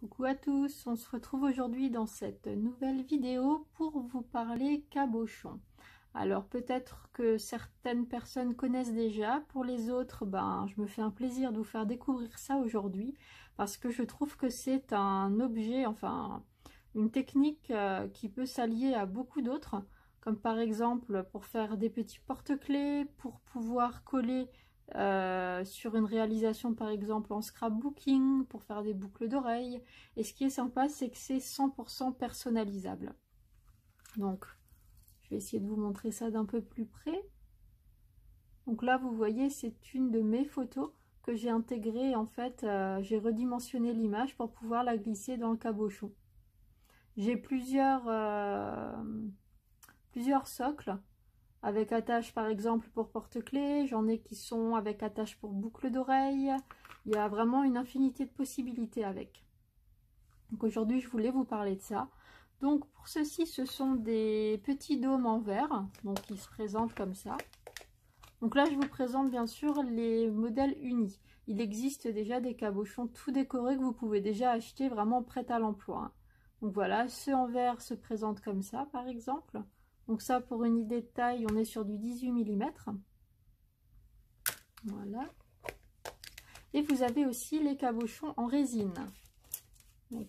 Coucou à tous, on se retrouve aujourd'hui dans cette nouvelle vidéo pour vous parler cabochon. Alors peut-être que certaines personnes connaissent déjà, pour les autres, je me fais un plaisir de vous faire découvrir ça aujourd'hui parce que je trouve que c'est un objet, enfin une technique qui peut s'allier à beaucoup d'autres, comme par exemple pour faire des petits porte-clés, pour pouvoir coller sur une réalisation par exemple en scrapbooking, pour faire des boucles d'oreilles. Et ce qui est sympa, c'est que c'est 100% personnalisable. Donc je vais essayer de vous montrer ça d'un peu plus près. Donc là vous voyez, c'est une de mes photos que j'ai intégrée, en fait j'ai redimensionné l'image pour pouvoir la glisser dans le cabochon. J'ai plusieurs socles avec attache par exemple pour porte-clés, j'en ai qui sont avec attache pour boucle d'oreille. Il y a vraiment une infinité de possibilités avec. Donc aujourd'hui je voulais vous parler de ça. Donc pour ceci, ce sont des petits dômes en verre, donc qui se présentent comme ça. Donc là je vous présente bien sûr les modèles unis. Il existe déjà des cabochons tout décorés que vous pouvez déjà acheter vraiment prêts à l'emploi. Donc voilà, ceux en verre se présentent comme ça par exemple. Donc ça, pour une idée de taille, on est sur du 18 mm. Voilà. Et vous avez aussi les cabochons en résine. Donc,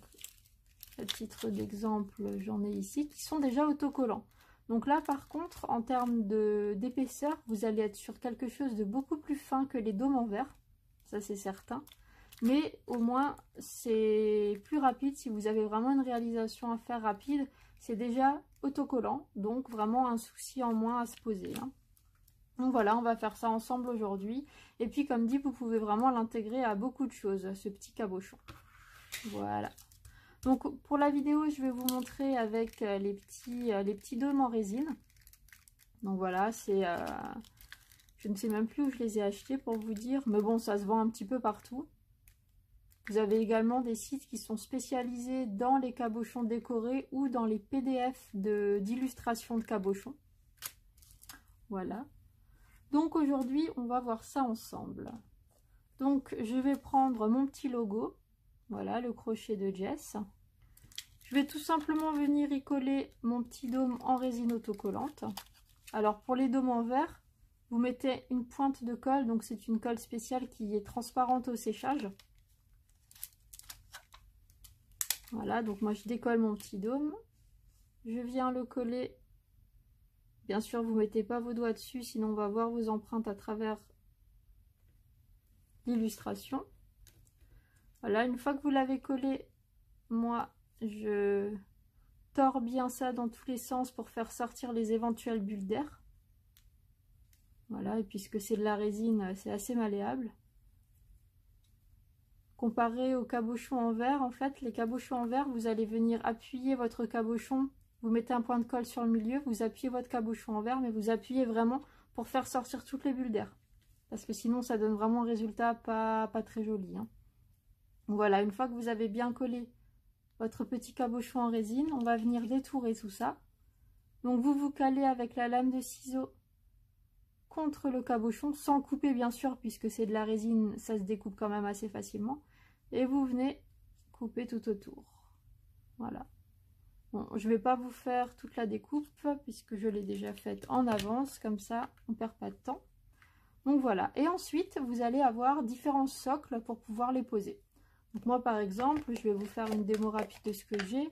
à titre d'exemple, j'en ai ici, qui sont déjà autocollants. Donc là, par contre, en termes d'épaisseur, vous allez être sur quelque chose de beaucoup plus fin que les dômes en verre. Ça, c'est certain. Mais au moins, c'est plus rapide. Si vous avez vraiment une réalisation à faire rapide, c'est déjà autocollant, donc vraiment un souci en moins à se poser. Donc voilà, on va faire ça ensemble aujourd'hui. Et puis comme dit, vous pouvez vraiment l'intégrer à beaucoup de choses, ce petit cabochon. Voilà. Donc pour la vidéo, je vais vous montrer avec les petits dômes en résine. Donc voilà, c'est... je ne sais même plus où je les ai achetés pour vous dire, mais bon, ça se vend un petit peu partout. Vous avez également des sites qui sont spécialisés dans les cabochons décorés ou dans les PDF d'illustration de cabochons. Voilà. Donc aujourd'hui, on va voir ça ensemble. Donc je vais prendre mon petit logo. Voilà, le crochet de Jess. Je vais tout simplement venir y coller mon petit dôme en résine autocollante. Alors pour les dômes en verre, vous mettez une pointe de colle. Donc c'est une colle spéciale qui est transparente au séchage. Voilà, donc moi je décolle mon petit dôme, je viens le coller. Bien sûr, vous ne mettez pas vos doigts dessus, sinon on va voir vos empreintes à travers l'illustration. Voilà, une fois que vous l'avez collé, moi je tords bien ça dans tous les sens pour faire sortir les éventuelles bulles d'air. Voilà, et puisque c'est de la résine, c'est assez malléable. Comparé aux cabochons en verre, en fait, les cabochons en verre, vous allez venir appuyer votre cabochon, vous mettez un point de colle sur le milieu, vous appuyez votre cabochon en verre, mais vous appuyez vraiment pour faire sortir toutes les bulles d'air. Parce que sinon, ça donne vraiment un résultat pas très joli. Voilà, une fois que vous avez bien collé votre petit cabochon en résine, on va venir détourer tout ça. Donc vous vous calez avec la lame de ciseaux contre le cabochon, sans couper bien sûr, puisque c'est de la résine, ça se découpe quand même assez facilement. Et vous venez couper tout autour. Voilà. Bon, je ne vais pas vous faire toute la découpe, puisque je l'ai déjà faite en avance, comme ça on ne perd pas de temps. Donc voilà. Et ensuite, vous allez avoir différents socles pour pouvoir les poser. Donc moi par exemple, je vais vous faire une démo rapide de ce que j'ai.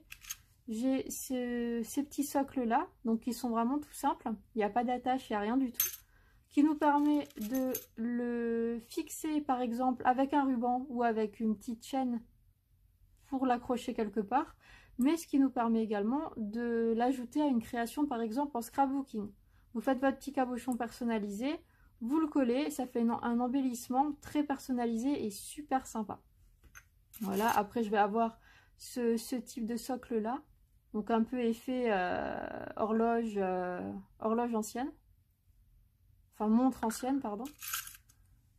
J'ai ces petits socles là, donc qui sont vraiment tout simples. Il n'y a pas d'attache, il n'y a rien du tout. Qui nous permet de le fixer par exemple avec un ruban ou avec une petite chaîne pour l'accrocher quelque part, mais ce qui nous permet également de l'ajouter à une création par exemple en scrapbooking. Vous faites votre petit cabochon personnalisé, vous le collez, ça fait un embellissement très personnalisé et super sympa. Voilà, après je vais avoir ce type de socle là, donc un peu effet horloge ancienne. Enfin, montre ancienne, pardon.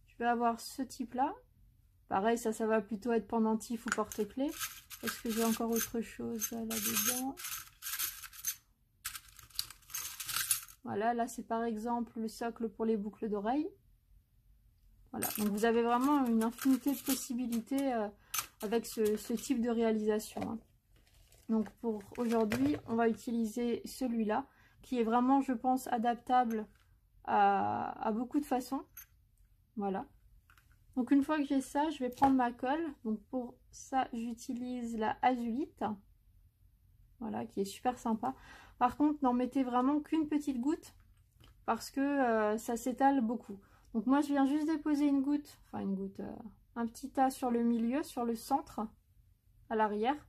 Je vais avoir ce type-là. Pareil, ça va plutôt être pendentif ou porte-clés. Est-ce que j'ai encore autre chose là-dedans? Voilà, là, c'est par exemple le socle pour les boucles d'oreilles. Voilà, donc vous avez vraiment une infinité de possibilités avec ce type de réalisation, hein. Donc pour aujourd'hui, on va utiliser celui-là, qui est vraiment, je pense, adaptable à beaucoup de façons. Voilà. Donc une fois que j'ai ça, je vais prendre ma colle. Donc pour ça, j'utilise la Azulite. Voilà, qui est super sympa. Par contre, n'en mettez vraiment qu'une petite goutte, parce que ça s'étale beaucoup. Donc moi, je viens juste déposer une goutte, enfin une goutte, un petit tas sur le milieu, sur le centre, à l'arrière.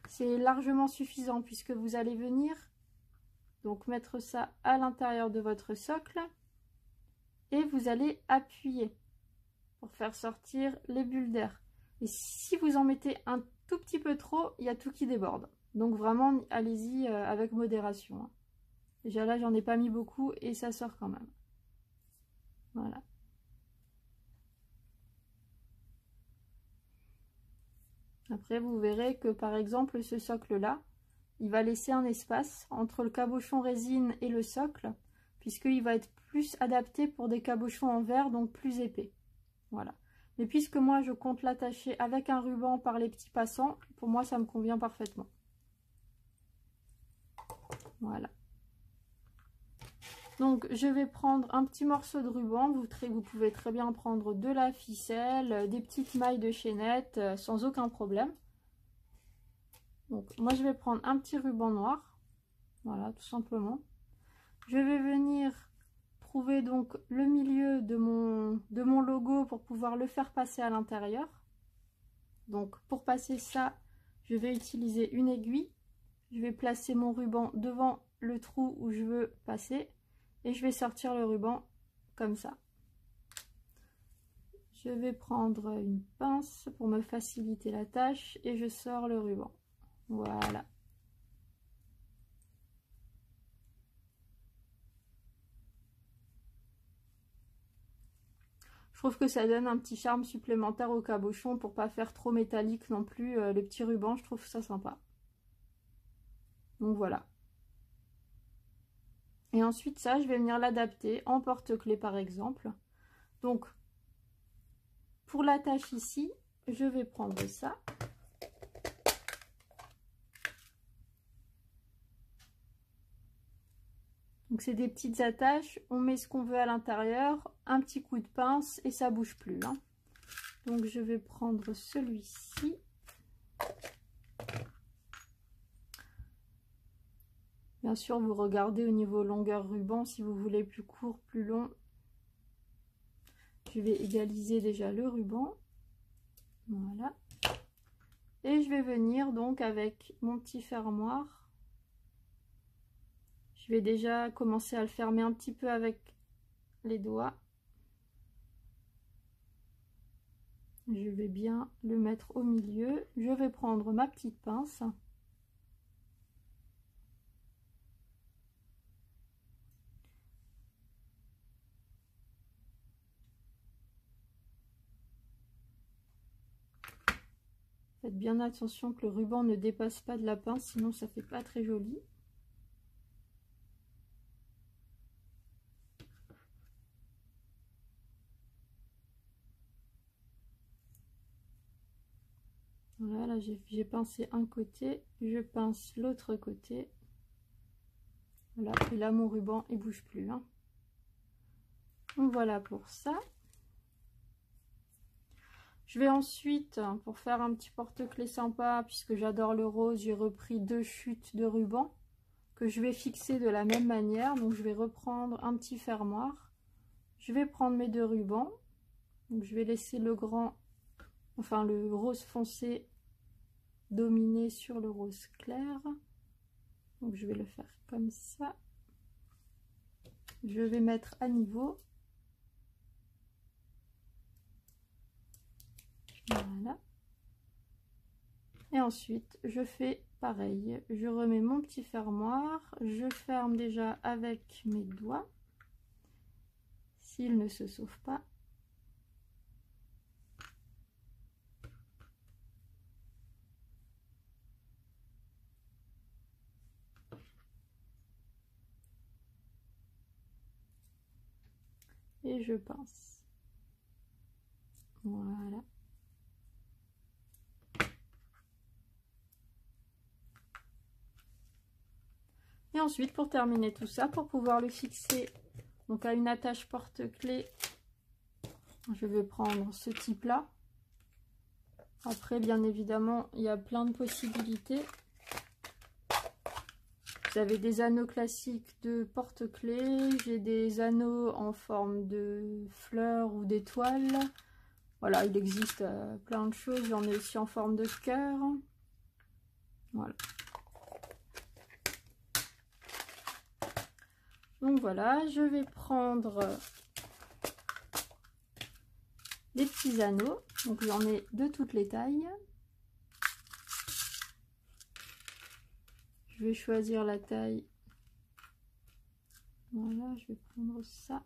C'est largement suffisant, puisque vous allez venir donc mettre ça à l'intérieur de votre socle et vous allez appuyer pour faire sortir les bulles d'air. Et si vous en mettez un tout petit peu trop, il y a tout qui déborde. Donc vraiment, allez-y avec modération, hein. Déjà là, j'en ai pas mis beaucoup et ça sort quand même. Voilà. Après, vous verrez que par exemple, ce socle-là, il va laisser un espace entre le cabochon résine et le socle, puisqu'il va être plus adapté pour des cabochons en verre, donc plus épais. Voilà. Mais puisque moi, je compte l'attacher avec un ruban par les petits passants, pour moi, ça me convient parfaitement. Voilà. Donc, je vais prendre un petit morceau de ruban. Vous pouvez très bien prendre de la ficelle, des petites mailles de chaînette, sans aucun problème. Donc, moi, je vais prendre un petit ruban noir. Voilà, tout simplement. Je vais venir trouver donc le milieu de mon logo pour pouvoir le faire passer à l'intérieur. Donc, pour passer ça, je vais utiliser une aiguille. Je vais placer mon ruban devant le trou où je veux passer. Et je vais sortir le ruban comme ça. Je vais prendre une pince pour me faciliter la tâche et je sors le ruban. Voilà. Je trouve que ça donne un petit charme supplémentaire au cabochon pour pas faire trop métallique non plus. Le petit ruban, je trouve ça sympa. Donc voilà. Et ensuite ça, je vais venir l'adapter en porte-clés par exemple. Donc pour la tâche ici, je vais prendre ça. Donc c'est des petites attaches, on met ce qu'on veut à l'intérieur, un petit coup de pince et ça bouge plus, hein. Donc je vais prendre celui-ci. Bien sûr, vous regardez au niveau longueur ruban, si vous voulez plus court, plus long. Je vais égaliser déjà le ruban. Voilà. Et je vais venir donc avec mon petit fermoir. Je vais déjà commencer à le fermer un petit peu avec les doigts. Je vais bien le mettre au milieu. Je vais prendre ma petite pince. Faites bien attention que le ruban ne dépasse pas de la pince, sinon ça fait pas très joli. Voilà, là j'ai pincé un côté, je pince l'autre côté. Voilà, et là mon ruban il bouge plus, hein. Donc voilà pour ça. Je vais ensuite, pour faire un petit porte-clés sympa, puisque j'adore le rose, j'ai repris 2 chutes de ruban que je vais fixer de la même manière. Donc je vais reprendre un petit fermoir. Je vais prendre mes 2 rubans. Donc je vais laisser le grand, enfin le rose foncé dominer sur le rose clair. Donc je vais le faire comme ça. Je vais mettre à niveau. Voilà. Et ensuite, je fais pareil. Je remets mon petit fermoir. Je ferme déjà avec mes doigts. S'il ne se sauve pas. Et je pince. Voilà. ensuite, pour terminer tout ça, pour pouvoir le fixer donc à une attache porte-clés, je vais prendre ce type-là. Après, bien évidemment, il y a plein de possibilités. Vous avez des anneaux classiques de porte-clés, j'ai des anneaux en forme de fleurs ou d'étoiles. Voilà, il existe plein de choses. J'en ai aussi en forme de cœur. Voilà. Donc voilà, je vais prendre des petits anneaux. Donc j'en ai de toutes les tailles. Je vais choisir la taille. Voilà, je vais prendre ça.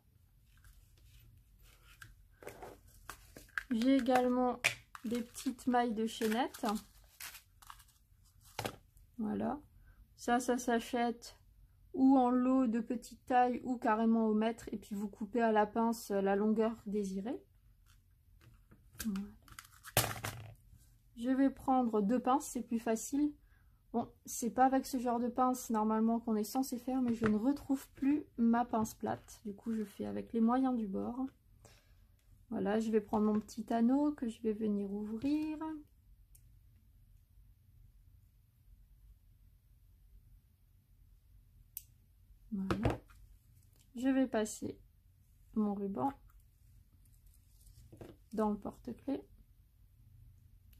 J'ai également des petites mailles de chaînette. Voilà. Ça s'achète ou en lot de petite taille ou carrément au mètre. Et puis vous coupez à la pince la longueur désirée. Voilà. Je vais prendre 2 pinces, c'est plus facile. Bon, c'est pas avec ce genre de pince normalement qu'on est censé faire, mais je ne retrouve plus ma pince plate. Du coup, je fais avec les moyens du bord. Voilà, je vais prendre mon petit anneau que je vais venir ouvrir. Voilà. Je vais passer mon ruban dans le porte-clés.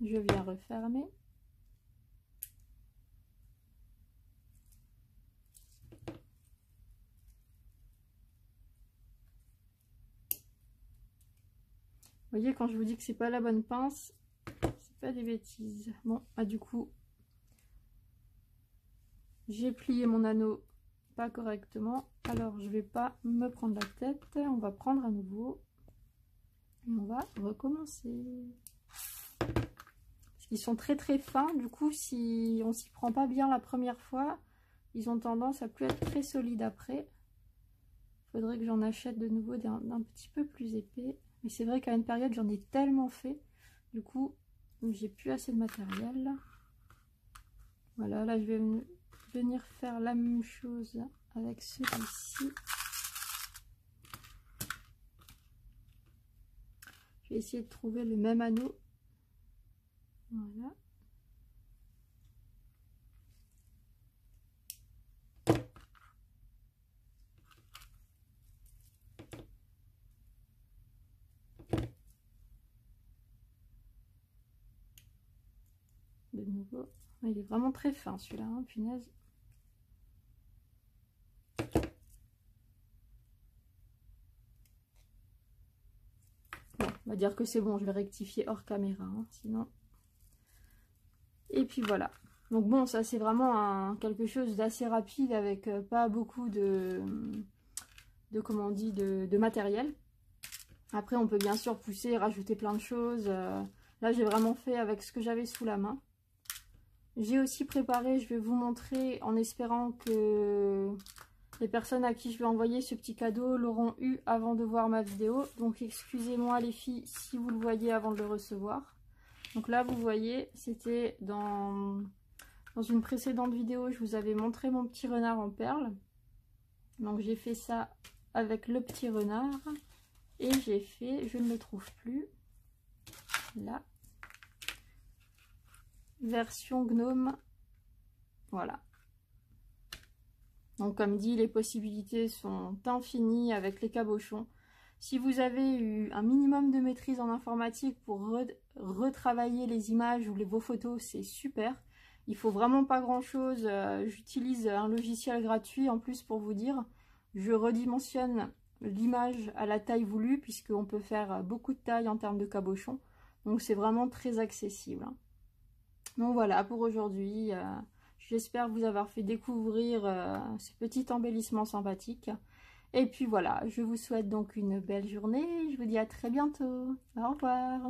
Je viens refermer. Vous voyez, quand je vous dis que c'est pas la bonne pince, c'est pas des bêtises. Bon, du coup, j'ai plié mon anneau pas correctement. Alors, je vais pas me prendre la tête. On va prendre à nouveau. Et on va recommencer. Parce qu'ils sont très très fins. Du coup, si on s'y prend pas bien la première fois, ils ont tendance à plus être très solides après. Il faudrait que j'en achète de nouveau d'un petit peu plus épais. Mais c'est vrai qu'à une période, j'en ai tellement fait. Du coup, j'ai plus assez de matériel. Voilà, là, je vais venir faire la même chose avec celui-ci. Je vais essayer de trouver le même anneau. Voilà. De nouveau, il est vraiment très fin celui-là, hein, punaise. Bon, on va dire que c'est bon, je vais rectifier hors caméra, hein, sinon. Et puis voilà. Donc bon, ça c'est vraiment quelque chose d'assez rapide avec pas beaucoup comment on dit, de matériel. Après, on peut bien sûr pousser, rajouter plein de choses. Là, j'ai vraiment fait avec ce que j'avais sous la main. J'ai aussi préparé, je vais vous montrer en espérant que les personnes à qui je vais envoyer ce petit cadeau l'auront eu avant de voir ma vidéo. Donc excusez-moi les filles si vous le voyez avant de le recevoir. Donc là, vous voyez, c'était dans une précédente vidéo, je vous avais montré mon petit renard en perles. Donc j'ai fait ça avec le petit renard. Et j'ai fait, je ne le trouve plus, là, version gnome, voilà. Donc comme dit, les possibilités sont infinies avec les cabochons. Si vous avez eu un minimum de maîtrise en informatique pour retravailler les images ou vos photos, c'est super. Il faut vraiment pas grand chose, j'utilise un logiciel gratuit en plus pour vous dire, je redimensionne l'image à la taille voulue puisqu'on peut faire beaucoup de taille en termes de cabochon. Donc c'est vraiment très accessible. Donc voilà pour aujourd'hui. J'espère vous avoir fait découvrir ce petit embellissement sympathique. Et puis voilà, je vous souhaite donc une belle journée. Je vous dis à très bientôt. Au revoir.